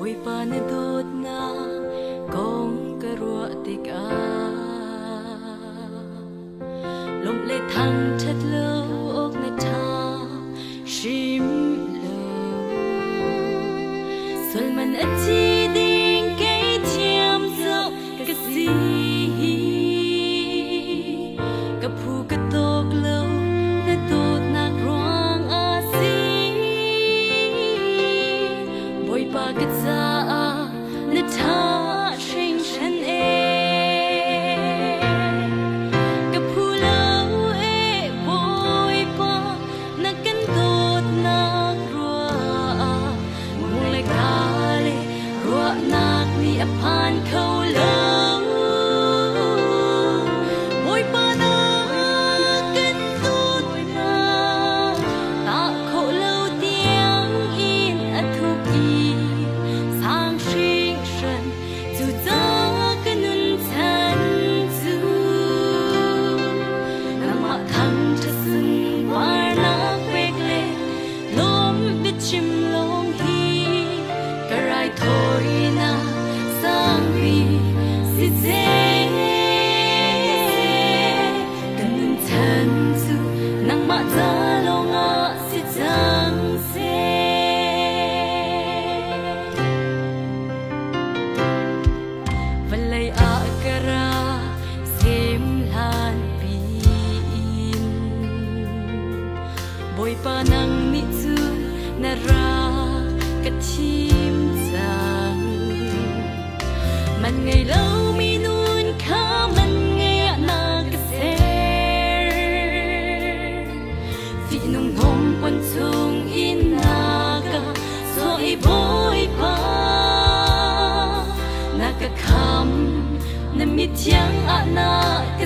bồi pa na đốt na công cái ruộng tịch lồng lệ thăng chất lâu ốc na cha shim lâu xuân man ắt chi đinh cái chiêm dậu cái gì cái phu cái tóc lâu na tốt na ruộng a si bồi pa cái za na cha sinh sanh upon Kolo Boy Pana Cần Tốt Na Ta Kolo Tiếng In A Thục Y Sang Sinh Sân Dù Gió Cơ Nun Thân Dù Nằm Hạ Thăng Cha Sưng War Nạc Bếc Lê Lôm Biết Chim Lông Hi Cả Rai Thôi Na sang vi si dễ cần nun thân du nang ma za lo nga si chang se valai a kara sem lan pin boy pa nang ni chu na ra ka chim chang man ngày lâu mi nun kha man nghe na ka ser phi nung hom quan chung in na ka so I boy pa na ka kham na mi tiang a na ka